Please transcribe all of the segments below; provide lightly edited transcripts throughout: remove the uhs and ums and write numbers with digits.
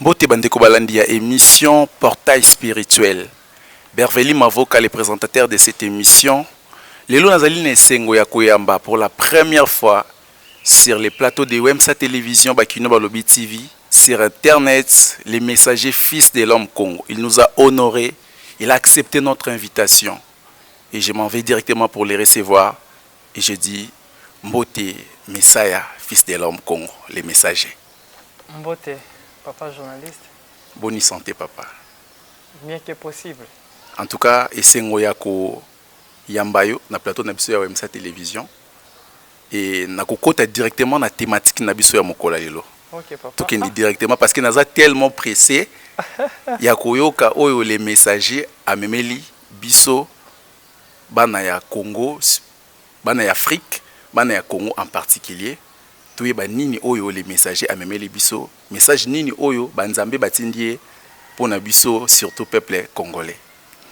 Mbote bandeko balandi ya émission Portail spirituel. Berveli Mavoka, le présentateur de cette émission. Lelo nazali na esengo ya koyamba pour la première fois sur les plateaux de Wemsa Télévision, Bakino Balobi TV, sur Internet, les messagers fils de l'homme Congo. Il nous a honorés, il a accepté notre invitation. Et je m'en vais directement pour les recevoir. Et je dis, Mbote Messiah, fils de l'homme Congo, les messagers. Mbote, papa journaliste. Bonne santé, papa. Mieux que possible. En tout cas, esengo yako yambayo na plateau na biso ya Wemsa Télévision. Et na kokota directement na thématique na biso ya mokola lelo. Ok, papa. Tout dit directement parce que naza tellement pressé. Yako yoka oyo les messagers amemeli biso bana ya Congo, bana ya Afrique, bana ya Congo en particulier. Toyeba nini oyo les messagers amemeli biso, message nini oyo banzambe batindie pour na biso surtout peuple congolais.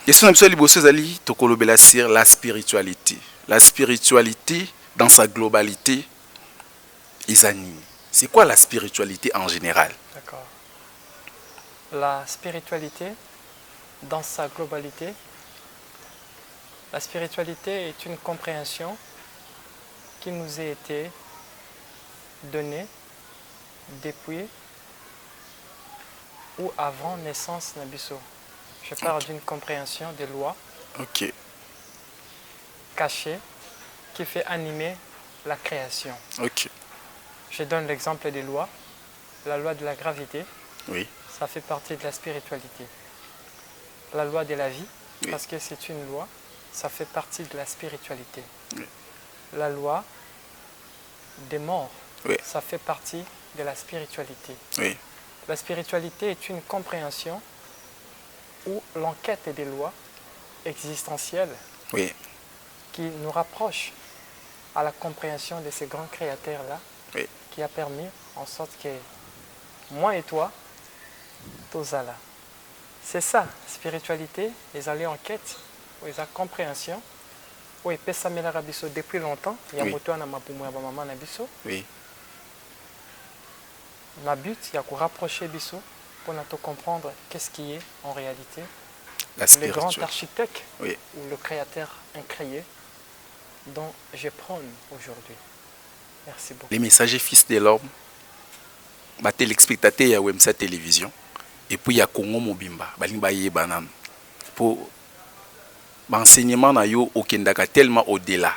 Question na biso liboso ezali tokolobela sur la spiritualité. La spiritualité dans sa globalité, Izanini. C'est quoi la spiritualité en général? D'accord. La spiritualité, dans sa globalité, la spiritualité est une compréhension qui nous a été donnée depuis ou avant naissance Nabiso. Je parle d'une compréhension des lois cachées qui fait animer la création. Je donne l'exemple des lois. La loi de la gravité, ça fait partie de la spiritualité. La loi de la vie, parce que c'est une loi, ça fait partie de la spiritualité. La loi des morts, ça fait partie de la spiritualité. La spiritualité est une compréhension où l'enquête des lois existentielles qui nous rapproche à la compréhension de ces grands créateurs-là, qui a permis en sorte que moi et toi, tous là. C'est ça, spiritualité, les allées en quête, les compréhension, où ils peuvent s'améliorer depuis longtemps. Il y a moto na mapumo ya maman na biso. Ma but, il y a qu'on rapprocher biso pour nous comprendre qu'est-ce qui est en réalité le grand architecte ou le créateur incréé dont je prône aujourd'hui. Merci beaucoup. Les messagers fils de l'homme, les téléspectateurs ya Wemsa Télévision et puis il y a Congo Mobimba, balimba yebanam pour l'enseignement na yo okendaka tellement au-delà.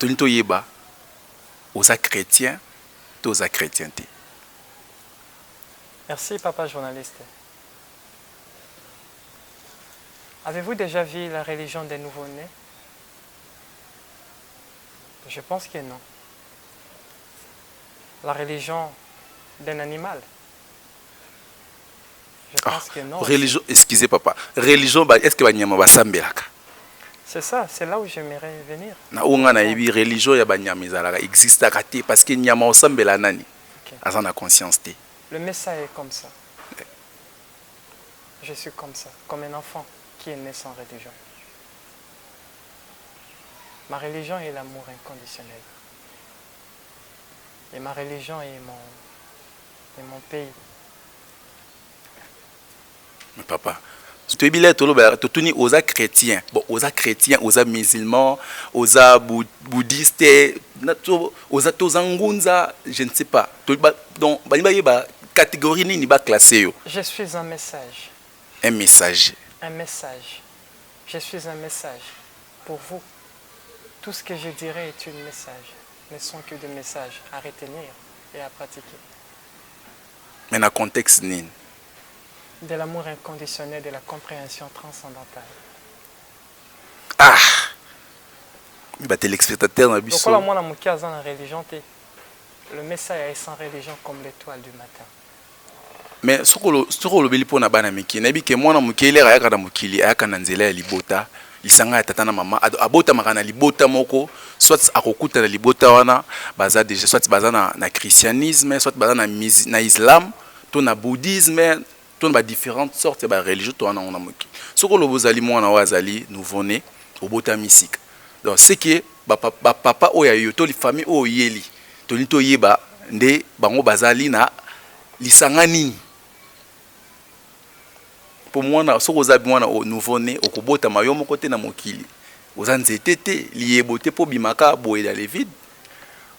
Tonito yeba osa chrétien, toza chrétienté. Merci papa journaliste. Avez-vous déjà vu la religion des nouveau-nés? Je pense que non. La religion d'un animal? Je pense que non. Religion, excusez papa. Religion, est-ce que banyama basambelaka? C'est ça, c'est là où j'aimerais venir. Na onga na yebi religion ya banyama ezalaka existe kate parce que nyama osambela nani? Asa na conscience té. Le message est comme ça. Je suis comme ça, comme un enfant qui est né sans religion. Ma religion est l'amour inconditionnel. Et ma religion est mon pays. Mais papa, tu es osa chrétien, bon, osa chrétien, osa musulman, osa bouddhiste, osa tozangunza, je ne sais pas. Donc, catégorie ni ba classé yo. Je suis un message. Un message. Un message. Je suis un message pour vous. Tout ce que je dirai est un message. Ne sont que des messages à retenir et à pratiquer. Mais dans le contexte nin. De l'amour inconditionnel, de la compréhension transcendantale. Ah! Mais téléspectateur na biso. Donc, moi, la religion, le message est sans religion comme l'étoile du matin. Mais ce que le bélipo na bana miki, nabi ke mwana mukele ayaka na mukili ayaka na nzela ya libota, lisanga ya tata na mama abota makana libota moko, soit akokuta na libota wana baza déjà soit baza na christianisme, soit baza na islam, to na bouddhisme, to na différentes sortes de religions to wana ona muki. Ce que le bozali mwana wazali nouveau-né obota misika. Donc c'est que papa oya yo to li famille o yeli, to ni to yeba nde bango bazali na lisanga nini. pour moi so oza mwana au nouveau-né okobota mayo moko te na mokili oza nzete te liyebote po bimaka boye dans les vides.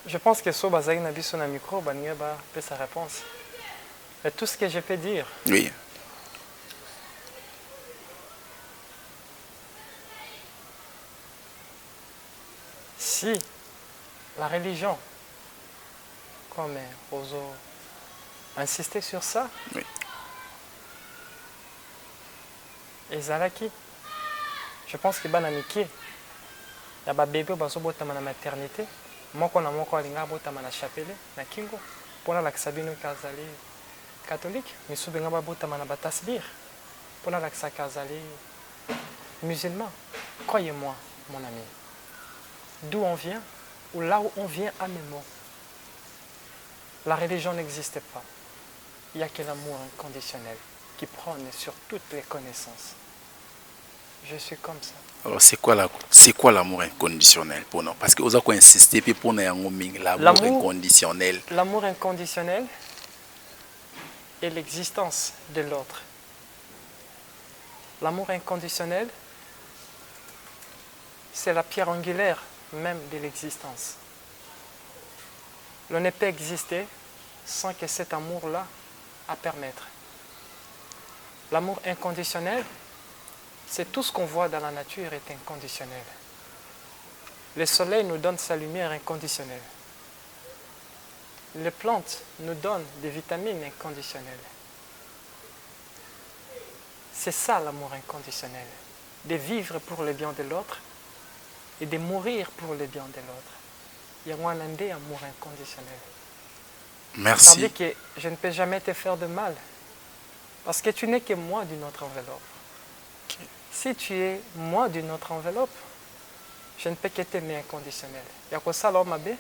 Je pense que so bazaki na biso na micro baninga ba pe sa réponse. Et tout ce que je peux dire. Oui. Si la religion, comme Rozo insistait sur ça, oui. Et Zalaki, je pense que Banamiki, il y a des bébés qui sont dans la maternité, moi je suis dans la chapelle, na Kingo, pour la Sabino Kazali catholique, mais je suis dans la Batasbir, pour la Kazali musulman. Croyez-moi, mon ami, d'où on vient, ou là où on vient à mes mots, la religion n'existe pas. Il n'y a que l'amour inconditionnel qui prône sur toutes les connaissances. Je suis comme ça. Alors c'est quoi l'amour inconditionnel pour nous? Parce que vous avez insisté pour nous l'amour inconditionnel. L'amour inconditionnel est l'existence de l'autre. L'amour inconditionnel, c'est la pierre angulaire même de l'existence. On ne peut exister sans que cet amour-là à permettre. L'amour inconditionnel, c'est tout ce qu'on voit dans la nature est inconditionnel. Le soleil nous donne sa lumière inconditionnelle. Les plantes nous donnent des vitamines inconditionnelles. C'est ça l'amour inconditionnel, de vivre pour le bien de l'autre et de mourir pour le bien de l'autre. Il y a un amour inconditionnel. Merci. Ça veut dire que je ne peux jamais te faire de mal. Parce que tu n'es que moi d'une autre enveloppe. Okay. Si tu es moi d'une autre enveloppe, je ne peux que t'aimer inconditionnel. Il y a quoi ça l'homme abbé?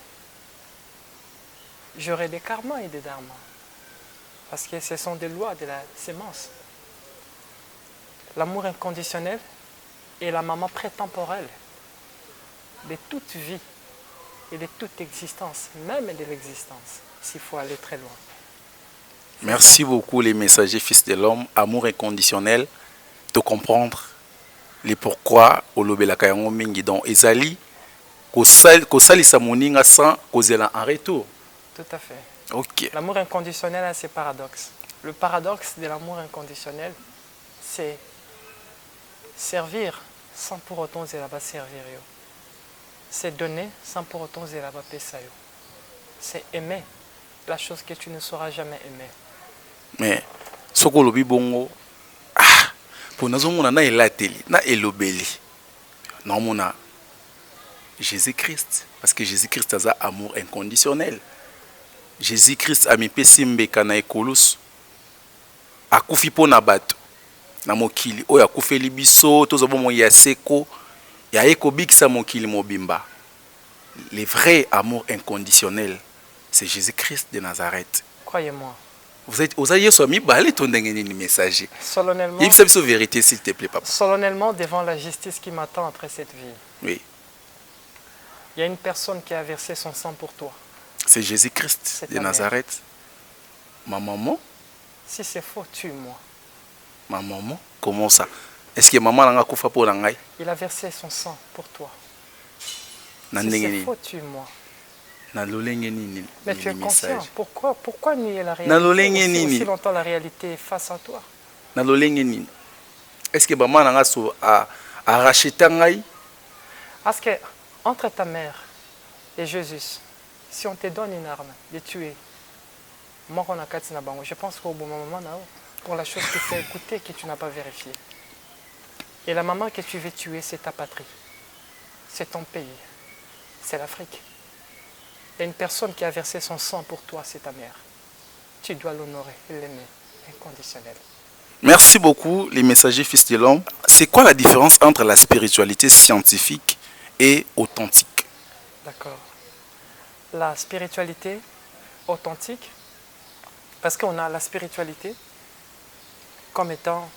J'aurai des karmas et des dharmas. Parce que ce sont des lois de la sémence. L'amour inconditionnel est la maman prétemporelle de toute vie et de toute existence, même de l'existence, s'il faut aller très loin. Merci beaucoup les messagers fils de l'homme, amour inconditionnel, de comprendre les pourquoi au lobelaka yango mingi donc ezali ko salisa moninga sans kozela en retour. Tout à fait. OK. L'amour inconditionnel a ses paradoxes. Le paradoxe de l'amour inconditionnel, c'est servir sans pour autant zela servir yo. C'est donner sans pour autant zela pesa yo. C'est aimer la chose que tu ne sauras jamais aimer. Mais soko lobi bongo pour nous on a elateli na elobeli non mona Jésus-Christ parce que Jésus-Christ a amour inconditionnel. Jésus-Christ a mis pesimbe kana ekolus akufi pona bato na mokili oyo akufeli biso tozo bomo ya seko ya ekobikisa mokili mobimba. Le vrai amour inconditionnel, c'est Jésus-Christ de Nazareth. Croyez-moi. Vous êtes aux aïeux somi balé ton dernier message. Solennellement. Il s'agit de vérité s'il te plaît papa. Solennellement devant la justice qui m'attend après cette vie. Oui. Il y a une personne qui a versé son sang pour toi. C'est Jésus-Christ de Nazareth. Ma maman? Si c'est faux, tue-moi. Ma maman? Comment ça? Est-ce que maman n'a pas fait pour l'angai? Il a versé son sang pour toi. Si c'est faux, tue-moi. Mais tu es conscient. Pourquoi nier la réalité aussi longtemps la réalité est face à toi? Est-ce que maman a racheté l'angai? Parce que entre ta mère et Jésus, si on te donne une arme de tuer, je pense qu'au bon moment, pour la chose que tu as écoutée, que tu n'as pas vérifiée. Et la maman que tu veux tuer, c'est ta patrie. C'est ton pays. C'est l'Afrique. Il y a une personne qui a versé son sang pour toi, c'est ta mère. Tu dois l'honorer et l'aimer, inconditionnel. Merci beaucoup, les messagers fils de l'homme. C'est quoi la différence entre la spiritualité scientifique et authentique? D'accord. La spiritualité authentique, parce qu'on a la spiritualité comme étant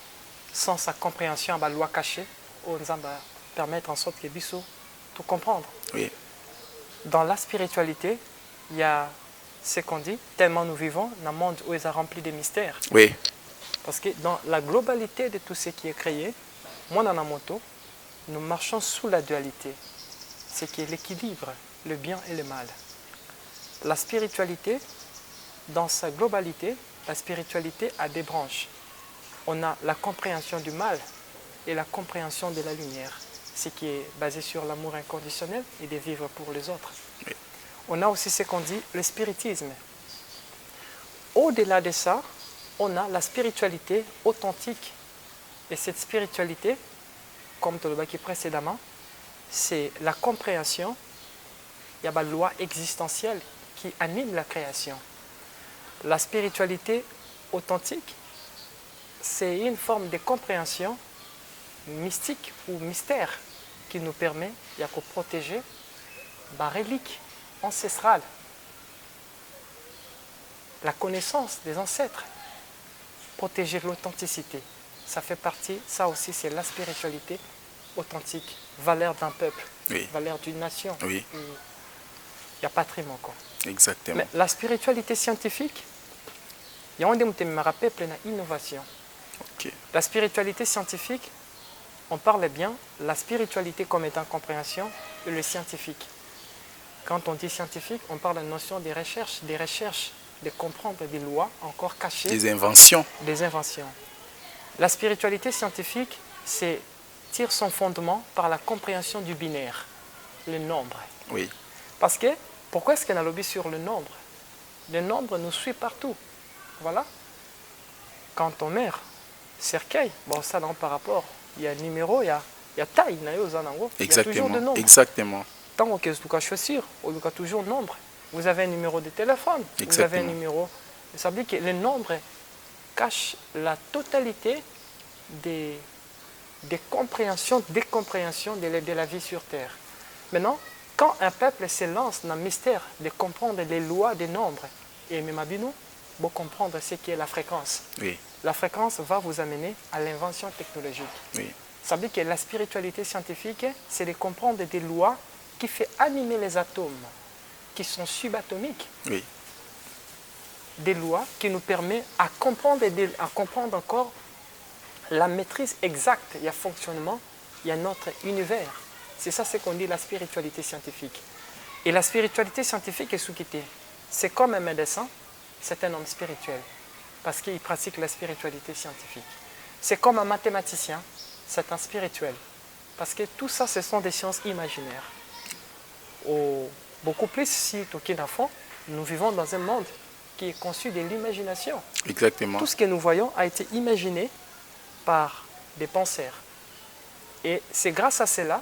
sans sa compréhension, la loi cachée, on va permettre en sorte que Bissot tout comprendre. Oui. Dans la spiritualité, il y a ce qu'on dit, tellement nous vivons dans un monde où il est rempli de mystères. Oui. Parce que dans la globalité de tout ce qui est créé, moi, dans la moto, nous marchons sous la dualité, ce qui est l'équilibre, le bien et le mal. La spiritualité, dans sa globalité, la spiritualité a des branches. On a la compréhension du mal et la compréhension de la lumière, ce qui est basé sur l'amour inconditionnel et de vivre pour les autres. Oui. On a aussi ce qu'on dit le spiritisme. Au-delà de ça, on a la spiritualité authentique. Et cette spiritualité, comme tu l'as dit précédemment, c'est la compréhension, il y a une loi existentielle qui anime la création. La spiritualité authentique, c'est une forme de compréhension mystique ou mystère qui nous permet de protéger la relique ancestrale, la connaissance des ancêtres, protéger l'authenticité. Ça fait partie, ça aussi c'est la spiritualité authentique, valeur d'un peuple, oui. Valeur d'une nation. Oui. Il n'y a pas très encore. Exactement. Mais la spiritualité scientifique, il y a un peuple une innovation. Okay. La spiritualité scientifique, on parle bien, la spiritualité comme étant compréhension et le scientifique. Quand on dit scientifique, on parle de la notion des recherches, de comprendre des lois encore cachées. Des inventions. Des inventions. La spiritualité scientifique, tire son fondement par la compréhension du binaire, le nombre. Oui. Parce que, pourquoi est-ce qu'on a lobby sur le nombre? Le nombre nous suit partout. Voilà. Quand on meurt, cercueil, bon ça non par rapport, il y a numéro, il y a taille, il y a toujours de nombre. Exactement. Tant que vous avez chaussure, il y a toujours nombre. Vous avez un numéro de téléphone, exactement. Vous avez un numéro. Ça veut dire que le nombre cache la totalité des compréhensions, décompréhensions de la vie sur Terre. Maintenant, quand un peuple se lance dans le mystère de comprendre les lois des nombres, et même Abinou, vous comprendre ce qui est la fréquence. Oui. La fréquence va vous amener à l'invention technologique. Oui. Ça veut dire que la spiritualité scientifique, c'est de comprendre des lois qui font animer les atomes, qui sont subatomiques. Oui. Des lois qui nous permettent à comprendre encore la maîtrise exacte, il y a fonctionnement, il y a notre univers. C'est ça ce qu'on dit la spiritualité scientifique. Et la spiritualité scientifique est sous-quittée. C'est comme un médecin, c'est un homme spirituel, parce qu'il pratique la spiritualité scientifique. C'est comme un mathématicien, c'est un spirituel, parce que tout ça, ce sont des sciences imaginaires. Beaucoup plus, si tout est enfant, nous vivons dans un monde qui est conçu de l'imagination. Exactement. Tout ce que nous voyons a été imaginé par des penseurs. Et c'est grâce à cela,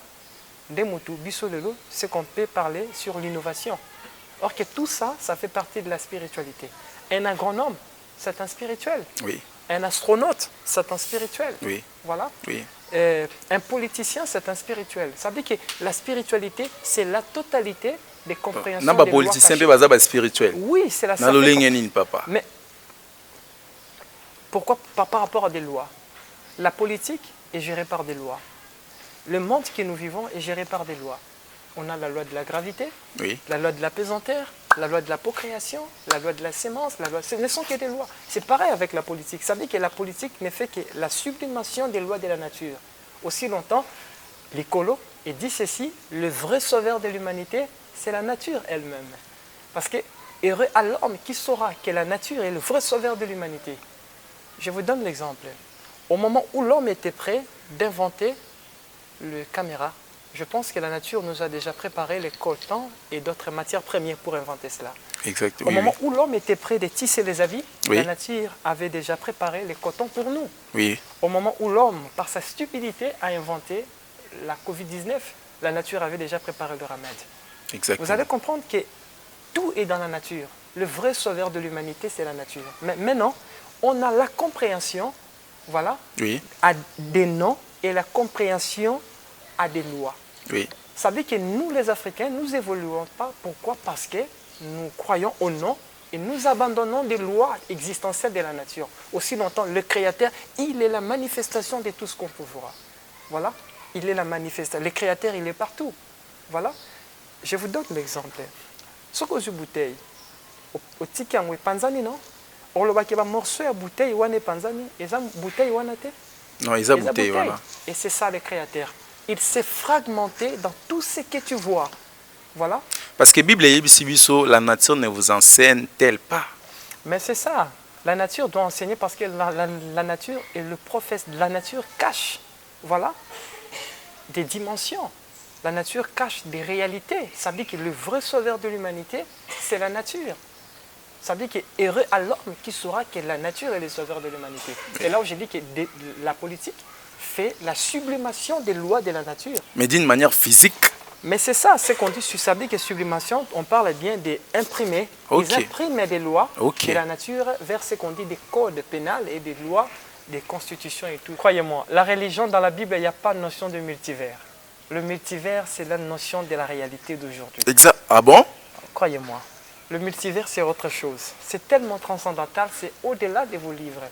c'est qu'on peut parler sur l'innovation. Or que tout ça, ça fait partie de la spiritualité. Un agronome, c'est un spirituel. Oui. Un astronaute, c'est un spirituel. Oui. Voilà. Oui. Un politicien, c'est un spirituel. Ça veut dire que la spiritualité, c'est la totalité des compréhensions des lois cachées. Spirituel. Oui, c'est la papa. Mais pourquoi par rapport à des lois? La politique est gérée par des lois. Le monde que nous vivons est géré par des lois. On a la loi de la gravité, oui. La loi de la pesanteur, la loi de la procréation, la loi de la sémence, ce ne sont que des lois. C'est pareil avec la politique. Vous savez que la politique ne fait que la sublimation des lois de la nature. Aussi longtemps, l'écolo dit ceci, le vrai sauveur de l'humanité, c'est la nature elle-même. Parce que heureux à l'homme qui saura que la nature est le vrai sauveur de l'humanité. Je vous donne l'exemple. Au moment où l'homme était prêt d'inventer le caméra, je pense que la nature nous a déjà préparé les coltans et d'autres matières premières pour inventer cela. Exactement. Au moment où l'homme était prêt de tisser les habits, la nature avait déjà préparé les cotons pour nous. Oui. Au moment où l'homme, par sa stupidité, a inventé la Covid-19, la nature avait déjà préparé le remède. Exactement. Vous allez comprendre que tout est dans la nature. Le vrai sauveur de l'humanité, c'est la nature. Mais maintenant, on a la compréhension, voilà, oui. à des noms et la compréhension à des lois. Oui. Ça veut dire que nous, les Africains, nous n'évoluons pas. Pourquoi? Parce que nous croyons au nom et nous abandonnons des lois existentielles de la nature. Aussi longtemps, le Créateur, il est la manifestation de tout ce qu'on peut voir. Voilà, il est la manifestation. Le Créateur, il est partout. Voilà. Je vous donne l'exemple. Ce que je bouteille, au Tikanwe, Panzani, non? olobaki ba morceau ya bouteille wana panzani, eza bouteille wana te. Non, eza bouteille wana. Et c'est ça le créateur. Il s'est fragmenté dans tout ce que tu vois. Voilà. Parce que Bible et Biso, la nature ne vous enseigne-t-elle pas? Mais c'est ça. La nature doit enseigner parce que la nature et le prophète, la nature cache, voilà, des dimensions. La nature cache des réalités. Ça veut dire que le vrai sauveur de l'humanité, c'est la nature. Ça veut dire que heureux à l'homme qui saura que la nature est le sauveur de l'humanité. Et là où j'ai dit que la politique fait la sublimation des lois de la nature. Mais d'une manière physique. Mais c'est ça, ce qu'on dit, ça veut dire que sublimation, on parle bien d'imprimer. Ils impriment des lois de la nature vers ce qu'on dit des codes pénals et des lois, des constitutions et tout. Croyez-moi, la religion, dans la Bible, il n'y a pas de notion de multivers. Le multivers, c'est la notion de la réalité d'aujourd'hui. Exact. Ah bon? Croyez-moi, le multivers, c'est autre chose. C'est tellement transcendantal, c'est au-delà de vos livres.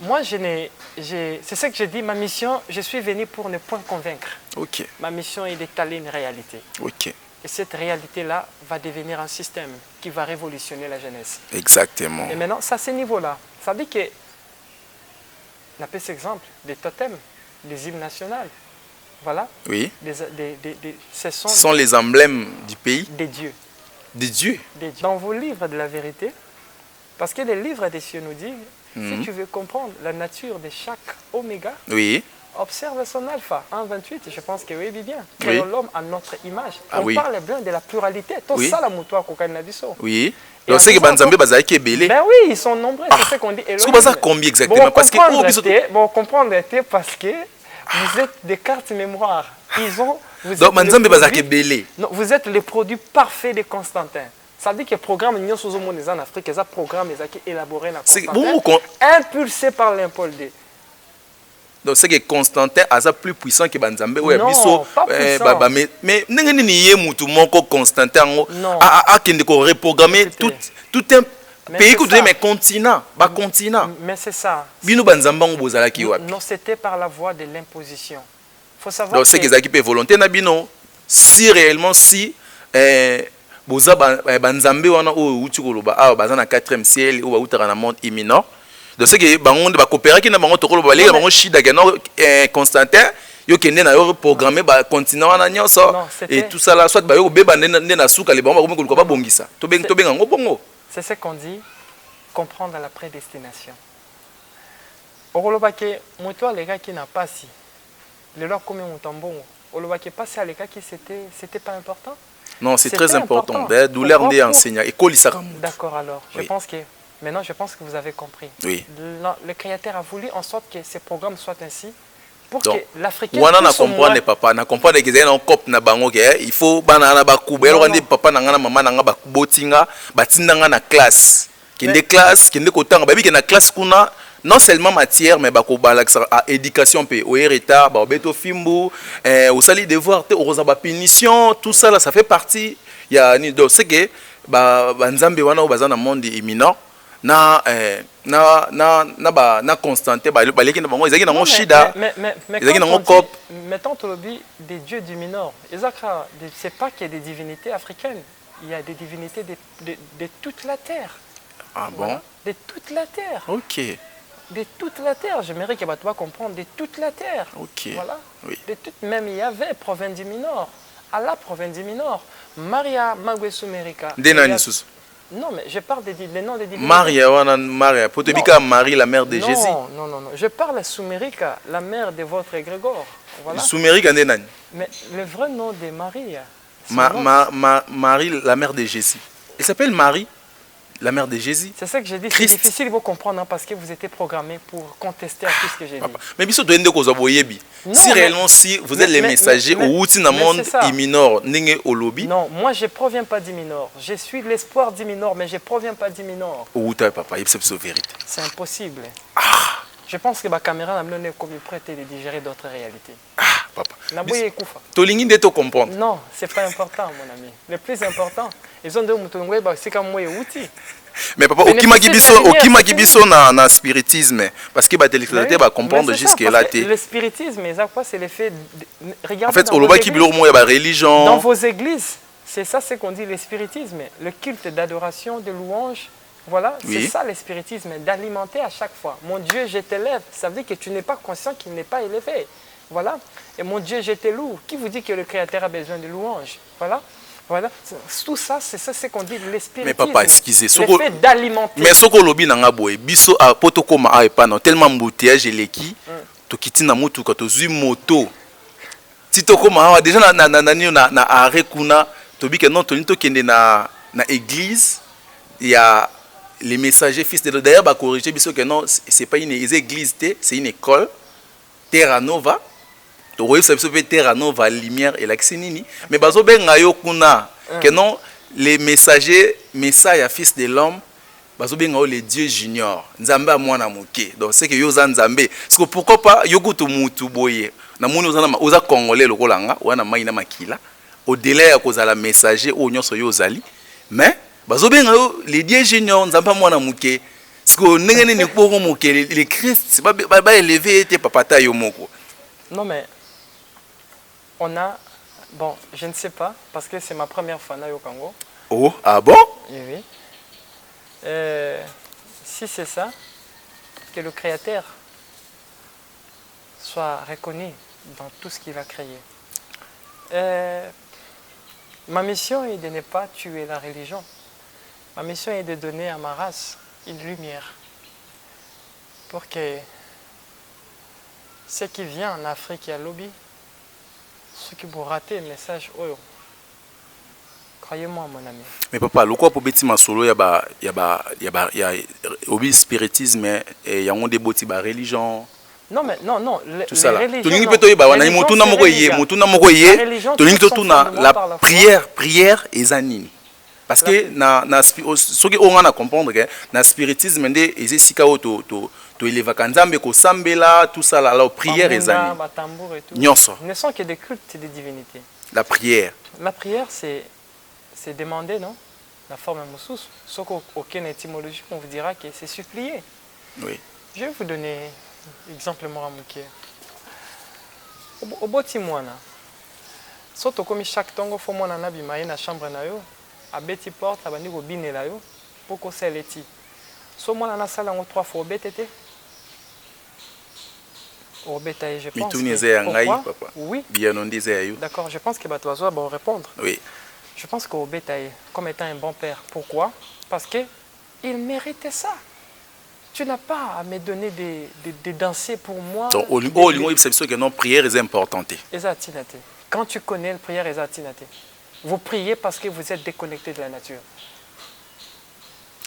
Moi, c'est ce que je dis, ma mission, je suis venu pour ne point convaincre. Ma mission est d'étaler une réalité. Et cette réalité-là va devenir un système qui va révolutionner la jeunesse. Exactement. Et maintenant, c'est à ce niveau-là. Ça veut dire que, on appelle cet exemple, des totems, des hymnes nationales. Voilà. Oui. Ce sont les emblèmes du pays. Des dieux. Des dieux. Dans vos livres de la vérité, parce que les livres des cieux nous disent, si tu veux comprendre la nature de chaque oméga, observe son alpha, 1,28, je pense que oui, bien. Créons l'homme à notre image. On parle bien de la pluralité. Tout ça, la moutoire cocaïne Oui. Donc, c'est que Banzambé Bazaki est belé. Ben oui, ils sont nombreux, c'est ce qu'on dit. Est-ce que vous avez combien exactement? Parce que, bon, comprendre, parce que vous êtes des cartes mémoire. Donc, Banzambé Bazaki est belé. Vous êtes le produit parfait de Constantin. Ça veut dire que le programme Union sous en Afrique, c'est un programme qui est élaboré dans Constantin, impulsé par Léopold II. Donc c'est que Constantin est plus puissant que Banzambé. Non, pas puissant. Mais Constantin a reprogrammé tout un pays, mais continent. Mais c'est ça. Non, c'était par la voie de l'imposition. Il faut savoir. Donc c'est que ça volonté. Si réellement, si Boza Banzambé wana o uti koloba a bazana 4e ciel ou bautara na monde imminent. Donc c'est que bango ba coopérer ki na bango tokolo ba lega bango shida gano Constantin yo kende na yo programmer ba continent wana nyonso et tout ça là soit ba yo beba nde na suka le bango ba ko ba bongisa. To benga ngo bongo. C'est ce qu'on dit comprendre la prédestination. Okoloba ke moto les gars qui n'a pas si le leur comme moutambongo. Okoloba ke passer à les gars qui c'était pas important. Non, c'est très important. Douleur des enseignants. D'accord, alors. Maintenant, je pense que vous avez compris. Oui. Le créateur a voulu en sorte que ces programmes soient ainsi pour que l'Africain puisse comprendre papa, na comprendre que un cop na bango que il faut banana ba kubelo quand papa na ngana mama na nga ba botinga batinanga na classe. Kende classe, kende kotanga babi ke na classe kuna non seulement matière mais bako balaksa à éducation pe au retard ba beto fimbu au sali devoir te au ba punition tout ça là ça fait partie il y a ni donc c'est que ba nzambe wana o bazana monde imminent na Constantin ba leki na bango ezaki na shida ezaki na cop mettons tolobi des dieux du minor ezaka c'est pas qu'il y a des divinités africaines, il y a des divinités de toute la terre. Ah bon? Voilà. De toute la terre. OK. De toute la terre, j'aimerais que tu vas comprendre, de toute la terre. OK. Voilà. Oui. De toute, même il y avait province du Minor, à la province du Minor, Maria Magwesumerika. Non, mais je parle des noms des divinités. Maria, Potebika Marie, la mère de Jésus. Non. Je parle de Sumérika, la mère de votre égrégore. Voilà. Sumérika Ndenani. Mais le vrai nom de Marie. Marie, la mère de Jésus. Elle s'appelle Marie. La mère de Jésus. C'est ça que j'ai dit. C'est difficile de vous comprendre parce que vous étiez programmé pour contester à tout ce que j'ai dit. Mais si réellement si vous êtes les messagers ou si dans le monde imminent, non, moi je ne proviens pas d'Iminor. Je suis l'espoir d'Iminor, mais je ne proviens pas d'Iminor. C'est impossible. Je pense que ma caméra n'a pas comme prête de digérer d'autres réalités. Papa. Comprendre. Non, ce n'est pas important, mon ami. Le plus important, ils ont deux moutons, c'est comme moi et outils. Mais papa, au kibiso na spiritisme, parce que téléspectateur va comprendre jusqu'à là. Le spiritisme, c'est l'effet. En fait, au loba kibilo mo ya religion. Dans vos églises, c'est ça ce qu'on dit le spiritisme, le culte d'adoration, de louange Voilà, c'est ça l'espiritisme, d'alimenter à chaque fois. Mon Dieu, je t'élève. Ça veut dire que tu n'es pas conscient qu'il n'est pas élevé. Voilà. Et mon Dieu, je te loue. Qui vous dit que le Créateur a besoin de louanges? Voilà. Voilà. Tout ça, c'est ça ce qu'on dit de l'espiritisme. Mais papa, excusez. Le fait d'alimenter. Mais ce que l'obi n'a pas boy, biso a potokoma a epano tellement embouteillage eleki, to kitina mutu ka to zui moto. Si to koma déjà na arrêt kuna, to bi que non to ni to kende na église, il y a les messagers fils de d'ailleurs ba corriger biso que non, c'est pas une église, c'est une école. Terra Nova. Tu vois, ça peut être Terra Nova, lumière et l'axinini. Mais bazo ben ngayo kuna que non les messagers, messiah fils de l'homme, bazo ben ngayo les dieux juniors. Nzambe a mwana moke. Donc c'est que yo za nzambe. Parce que pourquoi pas yoko to mutu boye. Na moni oza congolais lokolanga, wana maina makila. Au-delà ya kozala messager o nyonso yo zali. Mais bazo ben ngayo les dieux juniors, nzambe a mwana moke. Parce que ndenge ni poko moke les Christ ba élevé te papata yo moko. Non mais on a, bon, je ne sais pas, parce que c'est ma première fois au Congo. Oh, ah bon? Oui. Si c'est ça, que le Créateur soit reconnu dans tout ce qu'il va créer. Ma mission est de ne pas tuer la religion. Ma mission est de donner à ma race une lumière pour que ce qui vient en Afrique et à Lobby, ceux qui vont rater le message, oh, croyez-moi mon ami. Mais papa, le quoi pour bêti ma solo, il y a obi spiritisme et il y a un débat de religion. Non mais non, tout ça là. Tu n'as pas toi bah, la prière et zanini. Parce que ce qui on a comprendre que na spiritisme ndé ezi sika to éleva kanzambe ko sambela tout ça là alors prière et zanini. Nyonso. Ne sont que des cultes des divinités. La prière. La prière c'est demander, non? La forme moussous. Sauf qu'aucune étymologie on vous dira que c'est supplier. Oui. Je vais vous donner exemple moramuke. Au boti mwana. Soto comme chaque tongo fo mwana na bima na chambre na yo. A beti porte abandi ko binela yo poko seleti. So mwana na sala ngo 3 fois betete. Au bétail, je pense. Papa. Oui. Bien on disait. D'accord, je pense que Batoiso va répondre. Oui. Je pense qu'au bétail, comme étant un bon père. Pourquoi? Parce que il méritait ça. Tu n'as pas à me donner des danser pour moi. Donc, au niveau il que non, prière est importante. Quand tu connais la prière, vous priez parce que vous êtes déconnecté de la nature.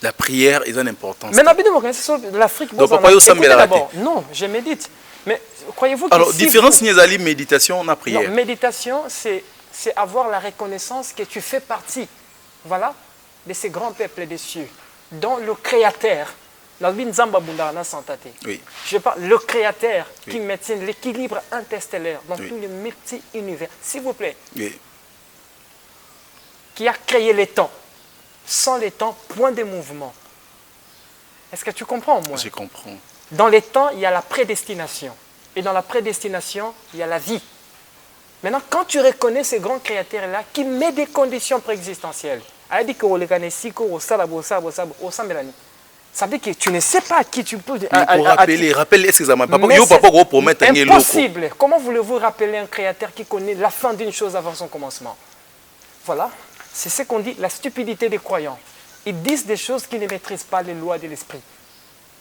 La prière est importante. Mais l'Afrique, non, je médite. Mais croyez-vous que alors, différence ni méditation na prière. Non, méditation, c'est avoir la reconnaissance que tu fais partie, voilà, de ces grands peuples des cieux, dont le Créateur. Oui. Je parle le Créateur qui maintient l'équilibre interstellaire dans tout le multi-univers. S'il vous plaît. Oui. Qui a créé les temps. Sans les temps, point de mouvement. Est-ce que tu comprends, moi? Je comprends. Dans les temps, il y a la prédestination. Et dans la prédestination, il y a la vie. Maintenant, quand tu reconnais ces grands créateurs-là qui met des conditions préexistentielles, ça veut dire que tu ne sais pas à qui tu peux... Rappelle, est-ce que ça m'a pas... impossible. Comment voulez-vous rappeler un créateur qui connaît la fin d'une chose avant son commencement? Voilà. C'est ce qu'on dit, la stupidité des croyants. Ils disent des choses qui ne maîtrisent pas les lois de l'esprit.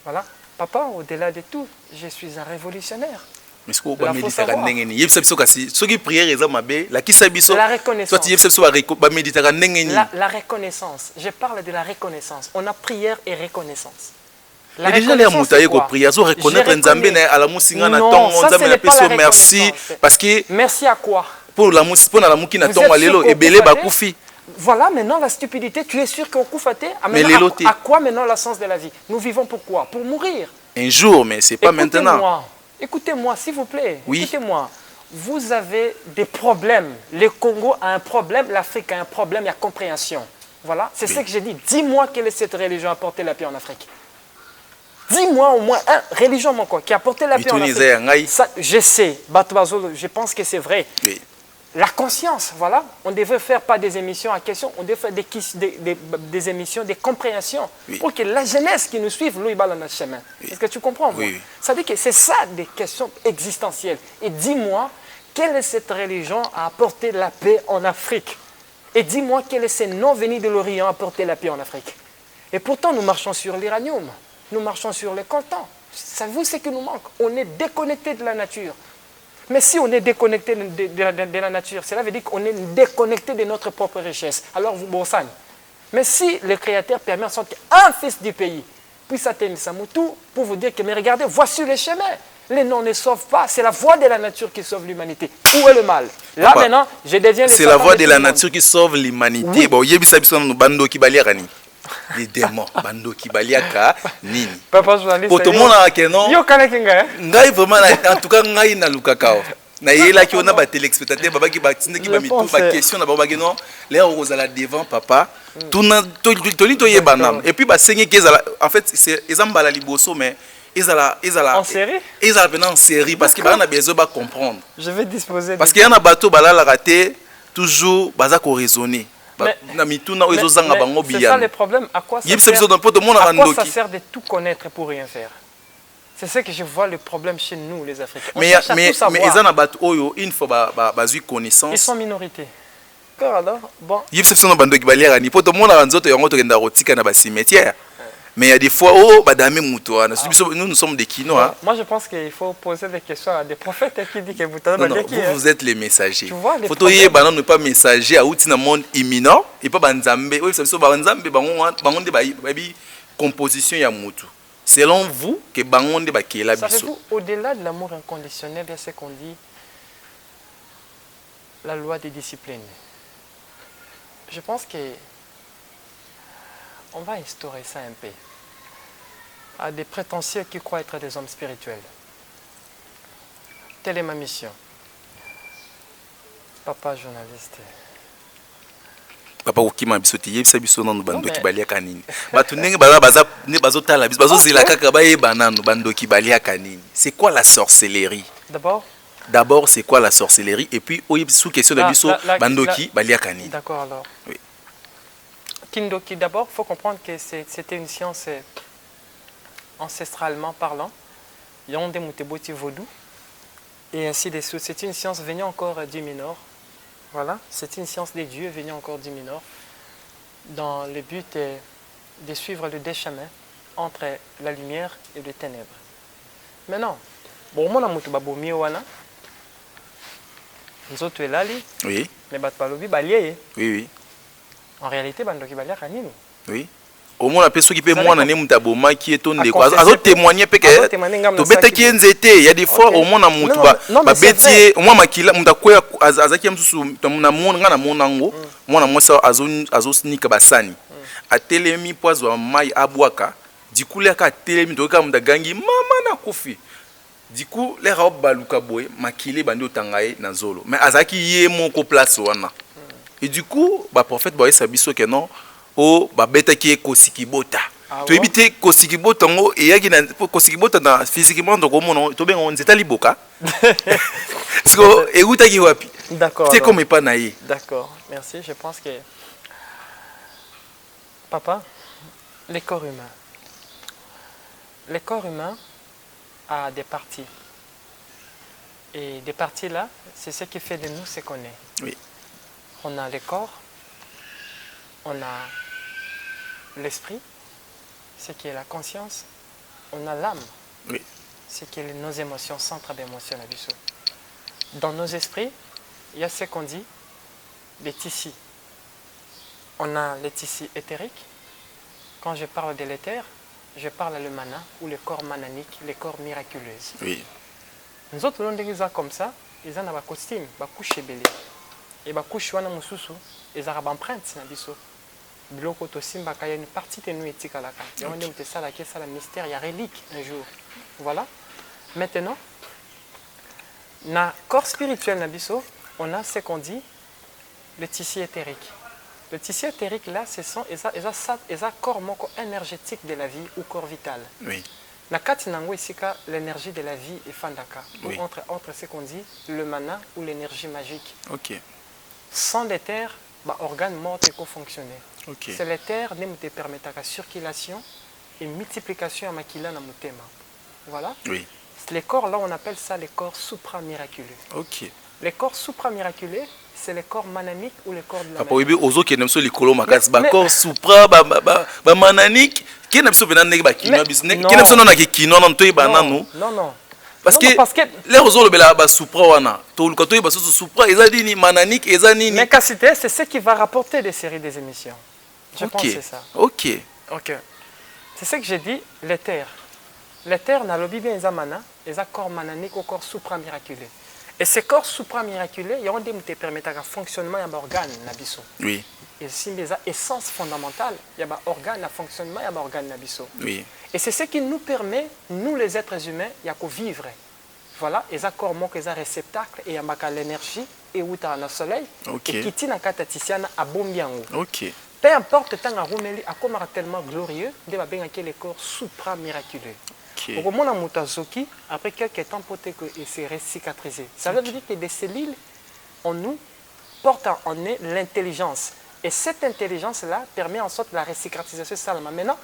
Voilà. Papa, au-delà de tout, je suis un révolutionnaire. Mais ce qu'on va méditer à n'engeni, ce qui prière est la qui s'habille. La reconnaissance. La reconnaissance. Je parle de la reconnaissance. On a prière et reconnaissance. La reconnaissance. Merci parce que merci à quoi? Pour la mouki na tonga lelo ebele bakufi. Voilà maintenant la stupidité. Tu es sûr qu'on koufate? À quoi maintenant le sens de la vie? Nous vivons pour quoi? Pour mourir. Un jour, mais c'est pas maintenant. Écoutez-moi, s'il vous plaît. Oui. Écoutez-moi. Vous avez des problèmes. Le Congo a un problème, l'Afrique a un problème, il y a compréhension. Voilà, c'est ce que j'ai dit. Dis-moi quelle est cette religion a apporté la paix en Afrique. Dis-moi au moins une religion qui a apporté la paix en Afrique. Ça, je sais, je pense que c'est vrai. Oui. la conscience, voilà. On devait faire pas des émissions à questions, on devait faire des émissions, des compréhensions, pour que la jeunesse qui nous suive, lui, dans notre chemin. Est-ce que tu comprends? Ça veut dire que c'est ça des questions existentielles. Et dis-moi, quelle est cette religion à apporter la paix en Afrique? Et dis-moi, quel est ce nom venu de l'Orient à apporter la paix en Afrique? Et pourtant, nous marchons sur l'uranium, nous marchons sur le coltan. Savez-vous ce qui nous manque? On est déconnecté de la nature. Mais si on est déconnecté de la nature, cela veut dire qu'on est déconnecté de notre propre richesse. Alors, vous, bon sang. Mais si le Créateur permet en sorte qu'un fils du pays puisse atteindre Samutu pour vous dire que, mais regardez, voici le chemin. Les noms ne sauvent pas. C'est la voie de la nature qui sauve l'humanité. Où est le mal? Là, maintenant, je deviens le c'est la voie de la nature qui sauve l'humanité. Bon, il y a bando qui baliarani. Les démons, bando qui baliaka nini. Papa journaliste. Pour tout le monde a que non. Yo kanakinga. Ngai vraiment en tout cas ngai na lukakao. Na yela ki ona ba téléspectateur baba ki ba tinde ki ba mitou ba question na baba ki non. Les ozala devant papa. Tout na to yebana. Et puis ba sengi ki en fait c'est ezambala liboso mais en série? Ils allaient en série parce qu'il y a besoin de comprendre. Je vais disposer. Parce qu'il y a un bateau qui a raté, toujours raisonner. C'est ça le problème. À quoi ça sert de tout connaître pour rien faire? C'est ce que je vois le problème chez nous, les Africains. Mais une fois qu'ils connaissance. Ils sont minorités. Alors, bon. Il y a des bandes qui balèrent. Pour tout le monde, mais il y a des fois, nous sommes des kinois. Moi, je pense qu'il faut poser des questions à des prophètes qui disent que vous êtes les messagers. Tu vois, il faut ne pas messager à un monde imminent et pas banzambe. Composition ya mutu. Selon vous, que bangonde ba kela biso. Savez-vous, au-delà de l'amour inconditionnel, il y a ce qu'on dit la loi des disciplines. Je pense que on va instaurer ça un peu à des prétentieux qui croient être des hommes spirituels. Telle est ma mission. Papa journaliste. Papa okima biso ti yebisa biso nanu bandoki baliaka nini. Batu ndenge baza bazo tala biso bazo zela kaka ba yeba nanu bandoki baliaka nini. C'est quoi la sorcellerie? D'abord, c'est quoi la sorcellerie? Et puis sous question de biso bandoki baliaka nini. D'accord alors. Oui. Kindoki, d'abord, il faut comprendre que c'était une science ancestralement parlant. Yonde Muteboti Vaudou. Et ainsi de suite. C'est une science venue encore du Minor. Voilà. C'est une science des dieux venue encore du Minor. Dans le but de suivre le déchemin entre la lumière et les ténèbres. Maintenant, bon, moi, je suis oui. Mais oui, oui. En réalité, bandoki balia kanini. Oui. Au moins la personne qui peut moi nané mutaboma qui est ton de quoi. Azo témoigner pe que to beta ki nzete, il y a des fois au moins na mutu ba betier au moins makila mutakoya azaki msusu na mona na monango, mona mosa azo snika basani. Atelemi poizo mai abwaka, dikule ka telemi to ka mutagangi mama na kufi. Du coup, les robes baluka boy makile bandi otangaye na zolo. Mais azaki ye moko place wana. Et du coup, le prophète Boye Sabiso que non, oh, beta qui est kosikibota. Tu évites kosikibota et y a qui kosikibota physiquement donc au monde, tu bien on s'est aliboka. Parce que écoute qui wapi. D'accord. C'est comme pas naïe. D'accord. Merci. Je pense que papa, le corps humain a des parties. Et des parties là, c'est ce qui fait de nous ce qu'on est. Oui. On a le corps, on a l'esprit, ce qui est la conscience, on a l'âme, oui. Ce qui est nos émotions, centre d'émotions. Dans nos esprits, il y a ce qu'on dit, les tissus. On a les tissus éthériques. Quand je parle de l'éther, je parle le mana ou le corps mananique, le corps miraculeux. Oui. Nous autres, on dit comme ça, ils ont un costume, un couche belé. Et bah couche wana mususu ezara ba empreinte na biso biloko to simba kaya une partie de nous etika la ka et on est ça la caisse la mystère il y a relique un jour voilà maintenant na corps spirituel na biso on a ce qu'on dit le tissu éthérique. Le tissu éthérique là ce sont eza corps moko énergétique de la vie ou corps vital. Oui. Nakati nango isika l'énergie de la vie est fandaka. Oui. Entre ce qu'on dit le mana ou l'énergie magique. Ok. Sans l'éther, bah organe mort peut fonctionner. Ok. C'est l'éther ne te permettra la circulation et multiplication à makila na mutema. Voilà. Oui. Les corps là on appelle ça les corps supra-miraculeux. Ok. Les corps supra-miraculeux, c'est les corps mananiques ou les corps de la papa oui ozo qui n'aime pas les colons makasi ba corps supra ba mananique qui n'aime pas venir nèg ba kino bis nèg qui n'aime pas non na kino non to ba nanu non parce que les ozo le bela ba supra wana to ko to ba so supra ezadini mananique ezanini mais cacité c'est ce qui va rapporter des séries des émissions. Je pense que c'est ça. OK. C'est ce que j'ai dit l'éther n'a lobby bien ezamana eza corps mananique ou corps supra-miraculeux. Et ces corps supra-miraculeux, ils ont des permettre un fonctionnement de l'organe. Oui. Et c'est une essence fondamentale, il y a un organe, un fonctionnement, il y a un organe. Oui. Et c'est ce qui nous permet, nous les êtres humains, il y a qu'à vivre. Voilà, les accords manquent les réceptacles et il y a l'énergie et où tu as le soleil. Ok. Et qui tient en cataticiana à bombian. Ok. Peu importe le temps à Roumeli, à comme tellement glorieux, de va bien les corps supra-miraculeux. Au moment où Zoki, après quelques temps, il s'est cicatrisé. Ça veut dire que des cellules en nous portent en eux l'intelligence. Et cette intelligence-là permet en sorte la récicatrisation salama. Maintenant,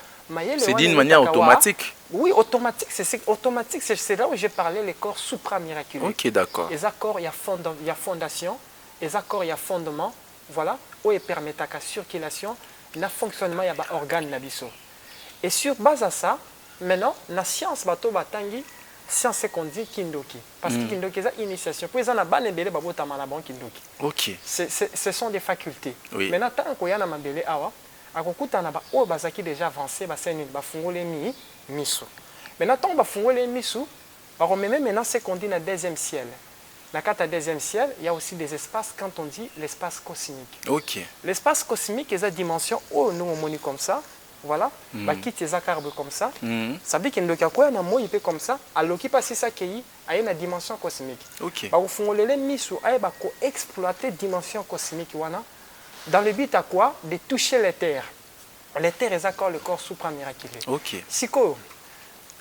c'est d'une manière automatique. Oui, automatique. C'est là où j'ai parlé les corps supra-miraculeux. Ok, d'accord. Les accords, il y a fondation. Les accords, il y a fondement. Voilà, où il permet la circulation, le fonctionnement, il y a un organe. Et sur base à ça, maintenant, la science bato batangi, science qu'on dit kindoki. Parce que kindoki c'est une initiation. Puis ils ont ban ebele babo tamana bon kindoki. OK. Ce sont des facultés. Oui. Maintenant tant qu'on y a na mabele awa, akokuta na ba o bazaki déjà avancé ba seni ba fungole misu. Maintenant tant ba fungole misu, ba remet maintenant ce qu'on dit na deuxième ciel. La carte à deuxième ciel, il y a aussi des espaces quand on dit l'espace cosmique. OK. L'espace cosmique est une dimension où nous on monite comme ça. Voilà, bah quitte les acarbes comme ça. Ça veut dire qu'il y a quoi, il peut comme ça. Alors qui passe ça qui a une dimension cosmique. OK. Bah au fond les misu bah exploiter dimension cosmique wana. Dans le but à quoi? De toucher les terres. Les terres est encore le corps supra-miraculeux. OK. Siko,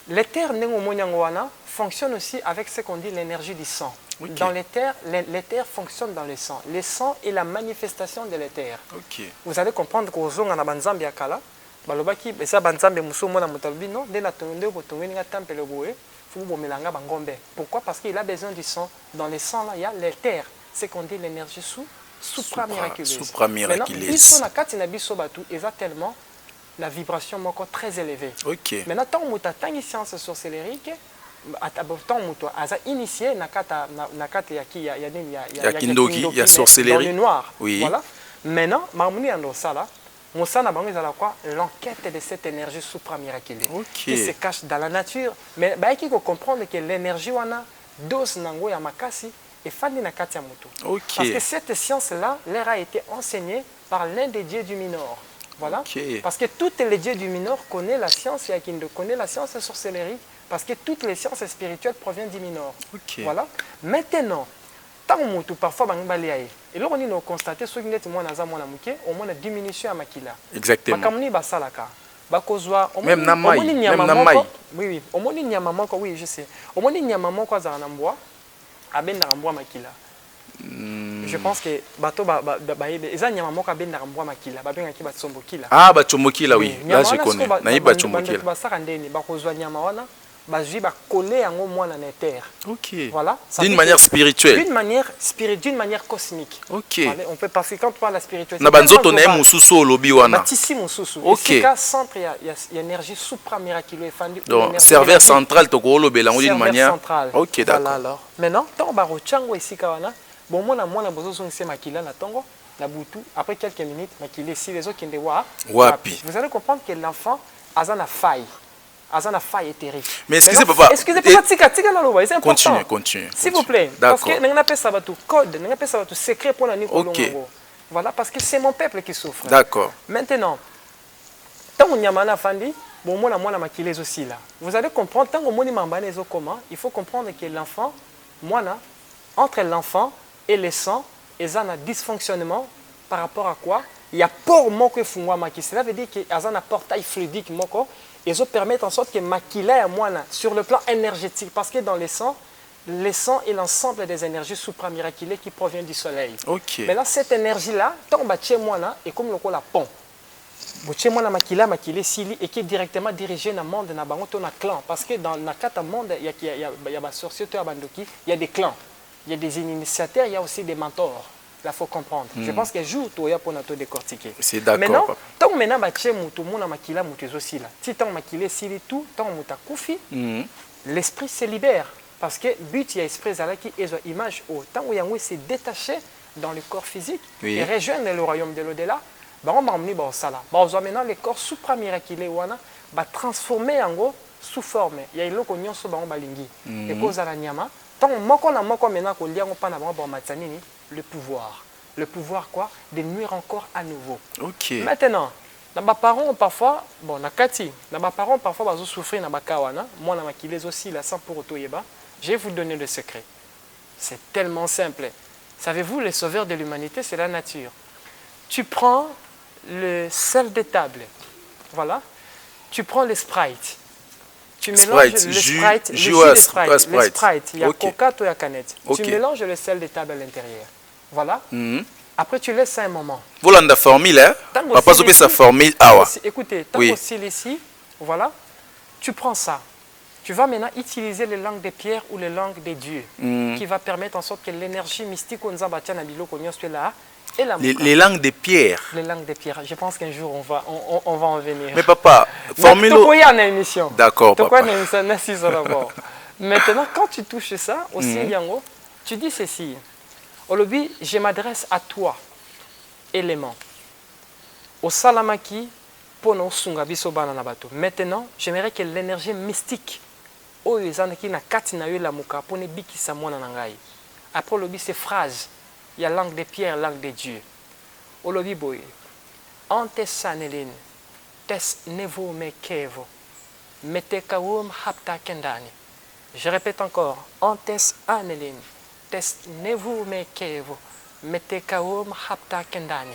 les terres wana fonctionnent aussi avec ce qu'on dit l'énergie du sang. Okay. Dans les terres fonctionnent dans le sang. Le sang est la manifestation de l'éther. OK. Vous allez comprendre qu'au zonga na banzambi akala balobaki esa banzambe muso mona motalobi non de la tonde botongeni nga temple boé fu bomelanga bangombe. Pourquoi? Parce qu'il a besoin du sang. Dans le sang là il y a l'éther, c'est qu'on dit l'énergie supra-miraculeuse. Supra-miraculeuse. Biso na kati na biso batu eza tellement la vibration moko très élevée. OK. Maintenant tant muta tangi science sorcellerique tant muto aza initié na kata ya kindoki ya sorcellerie dans le noir. Oui. Voilà. Maintenant mamuni ando sala Moussana Bango, quoi? L'enquête de cette énergie supra-miraculeuse qui se cache dans la nature. Mais il faut comprendre que l'énergie, on a dose nango ya makasi et fandi na kati ya mutu. Parce que cette science-là, leur a été enseignée par l'un des dieux du Minor. Voilà. Parce que tous les dieux du Minor connaissent la science, Yakindo connaît la science de sorcellerie, parce que toutes les sciences spirituelles proviennent du Minor. Voilà. Maintenant, tant que parfois et là on a constaté ce qui au moins une diminution à makila. Exactement. Même namai. Oui, au moins il y a maman oui je sais. Au moins il y a maman quoi za namboa abenda ramboa makila. Je pense que bato eza nyama moko abenda ramboa makila babenga ki batsombo kila. Ah batsombo kila oui. Là je connais. Na iba tsombo kila. Ba saka ndeni ba kozwa nyama wana. OK. Voilà. D'une manière spirituelle. D'une manière cosmique. OK. On peut passer quand on parle de la spiritualité. Na banzoto na mususu lobi wana. Batisi mususu. OK. Et c'est centre il y a énergie supra-miraculeuse donc serveur central to ko lobela d'une manière. Centrale. OK, d'accord. Voilà alors. Maintenant, tant ba rochango ici wana, bon mona bozo zongise makila na tongo na butu après quelques minutes makila si les autres qui ndwa wapi. Vous allez comprendre que l'enfant a une faille. Azana faille est terrible. Mais excusez papa. Excusez-moi, c'est important. Continue. S'il vous plaît. Parce que nous n'avons pas ça tout code, nous n'avons pas ça tout secret pour la nuit. Voilà, parce que c'est mon peuple qui souffre. D'accord. Maintenant, tant qu'on y a mana fandi, bon moi la maquilleuse aussi là. Vous allez comprendre tant qu'on moni mambanezo comment, il faut comprendre que l'enfant, entre l'enfant et le sang, ils ont un dysfonctionnement par rapport à quoi? Il y a port moko fungwa maki. Cela veut dire qu'il y a un portail fluidique moko. ils ont permis en sorte que makila ya mwana sur le plan énergétique, parce que dans le sang est l'ensemble des énergies supramiraculées qui proviennent du soleil. Ok. Maintenant, cette énergie-là, tant que mwana est comme le pont. Boche mwana makila sili et qui est directement dirigé dans le monde na bango to na clan, parce que dans le monde il y a des sorciers to bandoki, il y a des clans, il y a des initiateurs, il y a aussi des mentors. Là faut comprendre. Je pense que jour to ya pour to décortiquer. C'est d'accord. Maintenant, tant maintenant bache mutu mona makila mutu aussi là. Si tant makile sili tout, tant muta kufi, l'esprit se libère parce que but il y a esprit zala qui est image au temps où yango s'est détaché dans le corps physique et rejoindre le royaume de l'au-delà. On va maintenant les corps supramiraculés va transformer en gros sous forme. Il y a une union sur balingi. Et cause à la nyama. Tant moko na moko maintenant qu'on lien pas na le pouvoir. Le pouvoir quoi? De nuire encore à nouveau. Ok. Maintenant, nos parents parfois, bon na kati, nos parents parfois vont souffrir na bakawana. Moi na makilés aussi là sans pour auto yeba. Je vais vous donner le secret. C'est tellement simple. Savez-vous, les sauveurs de l'humanité, c'est la nature. Tu prends le sel de table, voilà. Tu prends le Sprite. Tu mélanges le Sprite, le Sprite. Il y a Coca, il y a canette. Tu mélanges le sel de table à l'intérieur. Voilà. Après, tu laisses ça un moment. Voilà la formule, hein? Papa Zopé sa formule. Écoutez, tant aussi ici, voilà. Tu prends ça. Tu vas maintenant utiliser les langues des pierres ou les langues des dieux, qui va permettre en sorte que l'énergie mystique qu'on a bâtie là. Les langues de pierre. Les langues de pierre. Je pense qu'un jour, on va en venir. Mais papa, formule... D'accord, papa. Maintenant, quand tu touches ça, aussi, tu dis ceci. Olobi, je m'adresse à toi, élément. Au salamaki, pono sungabiso bananabato. Maintenant, j'aimerais que l'énergie mystique, oyezanaki na katina yo la muka, pone biki samona nangai. Après, olobi, ces phrases. Il y a langue des pierres, langue des dieux. Olobi boy. Antes sanelin. Tes nevo me kevo. Mete kawum hapta kendani. Je répète encore. Antes anelin. Tes nevo me kevo. Mete kawum hapta kendani.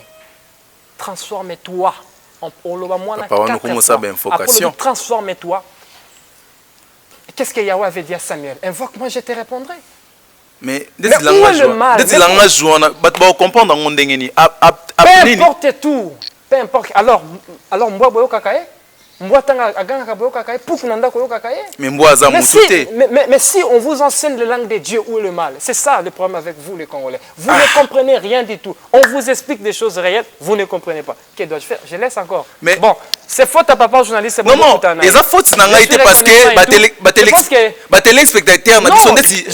Transforme-toi. Oloba moana quatre. Transforme-toi. Qu'est-ce que Yahweh avait dit à Samuel? Invoque-moi, je te répondrai. Mais où est le mal? Peu importe tout. Peu importe. Alors moi, boyo kakae. Mais si on vous enseigne la langue des dieux, où est le mal? C'est ça le problème avec vous les Congolais. Vous ne comprenez rien du tout. On vous explique des choses réelles, vous ne comprenez pas. Que dois-je faire? Je laisse encore. Mais bon, c'est faute à papa journaliste. Non, non, les fautes c'est parce que téléspectateur na biso ndeti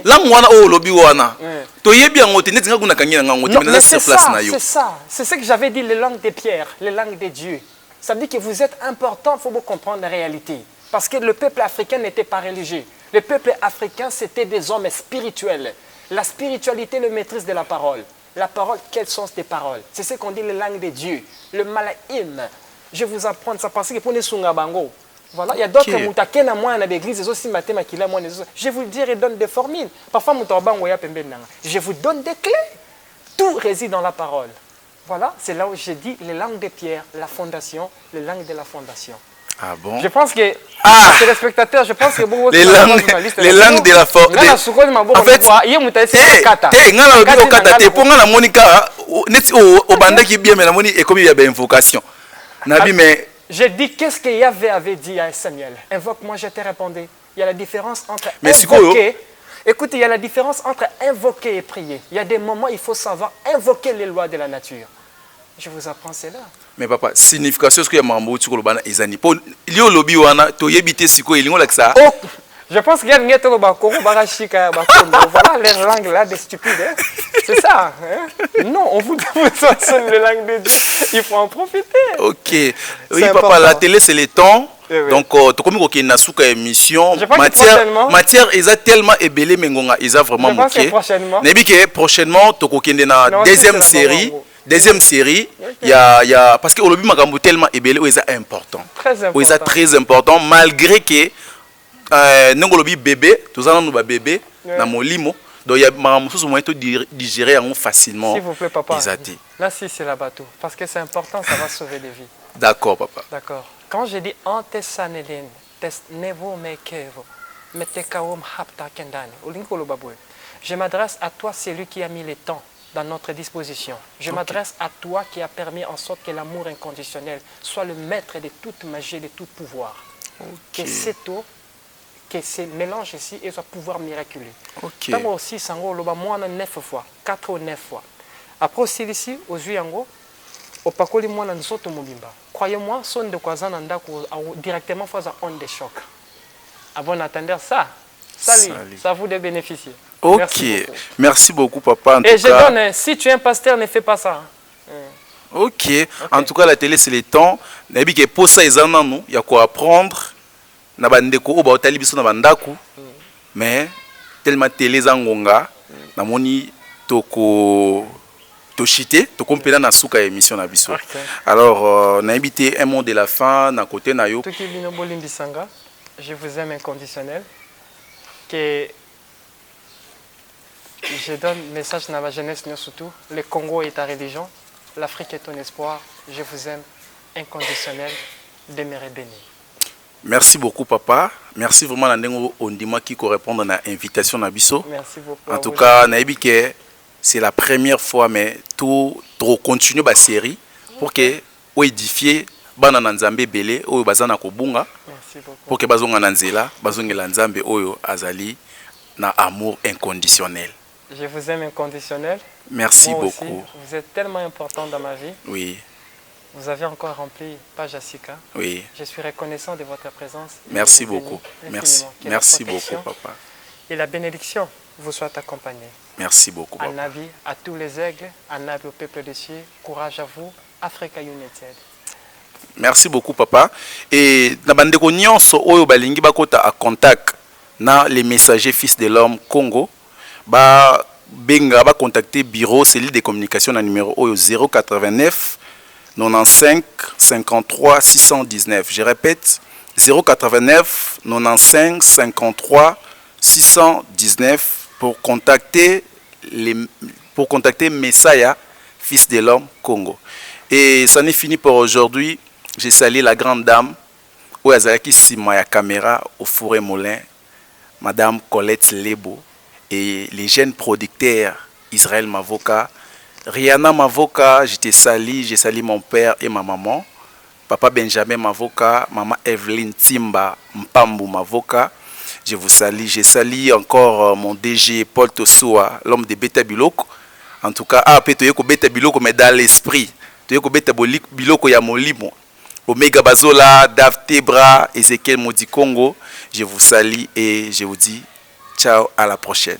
langue wana o lobi wana. Toyebi yango te ndeti ngakuna kangi ngango te mais c'est place na yo. C'est ça. C'est ce que j'avais dit, les langues des pierres, les langues des dieux. Ça veut dire que vous êtes important, il faut vous comprendre la réalité. Parce que le peuple africain n'était pas religieux. Le peuple africain, c'était des hommes spirituels. La spiritualité, le maîtrise de la parole. La parole, quel sens des paroles? C'est ce qu'on dit, les langues des dieux. Le malaïm. Je vais vous apprendre ça parce que pour les Sungabango. Voilà, il y a d'autres moutaké na moi dans l'église aussi mathématiques moi. Je vous le dis et donne des formules. Parfois moutabango ya pembe nanga. Je vous donne des clés. Tout réside dans la parole. Voilà, c'est là où j'ai dit les langues des pierres, la fondation, les langues de la fondation. Ah bon? Je pense que les téléspectateurs, je pense que beaucoup les langues de la fondation. En fait, j'ai dit qu'est-ce que Yahvé avait dit à Samuel? Invoque-moi, je t'ai répondu. Il y a la différence entre invoquer. Écoutez, il y a la différence entre invoquer et prier. Il y a des moments où il faut savoir invoquer les lois de la nature. Je vous apprends cela. Mais papa, signification ce que mambo tu kolobana ezani. Po lio lobi wana to yebite siko elingo like ça. Je pense qu'il y a une guette barachika bakondo. Voilà les langues là des stupides. C'est ça. Non, on vous enseigne les langues de Dieu. Il faut en profiter. OK. Oui papa, la télé c'est le temps. Donc tokomi ko kina suka émission matière eza tellement ébélé mengonga eza vraiment moké. Nebi que prochainement tokokende na deuxième série. Deuxième série, il y a parce que Olobi Makambo tellement ébélé, c'est important. C'est très important malgré que Nongolobi bébé, tous allons nous bébé dans mon limo. Donc il y a Makambo sous moyen de digérer facilement. S'il vous plaît papa. Là si c'est la bateau parce que c'est important, ça va sauver des vies. D'accord papa. D'accord. Quand je dis antesanelin, tes nevo mekevo, metekaom hapta kendane, je m'adresse à toi, celui qui a mis le temps dans notre disposition. Je m'adresse à toi qui a permis en sorte que l'amour inconditionnel soit le maître de toute magie et de tout pouvoir. Que cette eau, que ce mélange ici, et soit pouvoir miraculeux. Tant aussi, sango, loba moi 9 fois, 4 ou 9 fois. Après aussi ici, aux Zuyango, au pakoli moi nan soto mobimba. Croyez-moi, son de kwazan anda directement face à onde de choc. Avant d'attendre ça, ça vous de bénéficier. Ok, merci beaucoup papa. Et je donne, si tu es un pasteur, ne fais pas ça. Ok, en tout cas la télé c'est le temps. Nabi que pour ça ils en ont nous, il y a quoi apprendre. Na bandeko oba otali biso na bandaku. Mais tellement télé zangonga, na moni toko tochité, to compléter na suka émission na biso. Alors na invité un mot de la fin na côté na yo. Toki bino bolimbi sanga, je vous aime inconditionnel. Que je donne message à la jeunesse surtout. Le Congo est ta religion, l'Afrique est ton espoir. Je vous aime inconditionnel, demeurez béni. Merci beaucoup papa. Merci vraiment à Ondima qui correspond à l'invitation Nabiso. Merci beaucoup. En tout cas, Naibike, c'est la première fois mais tout continuer la série pour que on édifier bana nzambe belé oyo bazana ko bunga. Merci beaucoup. Pour que bazonga nanzela, bazongela nzambe oyo azali na amour inconditionnel. Je vous aime inconditionnel. Merci Moi beaucoup. Aussi, vous êtes tellement important dans ma vie. Oui. Vous avez encore rempli page Asika. Oui. Je suis reconnaissant de votre présence. Merci beaucoup. Merci. Merci beaucoup, papa. Et la bénédiction vous soit accompagnée. Merci beaucoup, papa. Un avis à tous les aigles, un avis au peuple de cieux. Courage à vous, Africa United. Merci beaucoup, papa. Et na bandeko nyonso oyo balingi bakota à contact na les messagers fils de l'homme Congo ba benga ba contacter bureau cellule de communication na numéro oyo 089 95 53 619. Je répète 089 95 53 619 pour contacter Messiah fils de l'homme Congo. Et ça n'est fini pour aujourd'hui. J'ai salué la grande dame Ouazaki Sima ya caméra au Fourré Moulin, Madame Colette Lebo, et les jeunes producteurs Israël Mavoka, Rihanna Mavoka, j'ai sali mon père et ma maman, Papa Benjamin Mavoka, Maman Evelyn Timba Mpambu Mavoka. Je vous salue. Je salue encore mon DG Paul Tosoa, l'homme de Beta Biloko. En tout cas, peut-être Beta Biloko, mais dans l'esprit. Peut-être Beta Biloko ya molimo. Omega Bazola, Dave Tebra, Ezekiel Modi Congo. Je vous salue et je vous dis ciao, à la prochaine.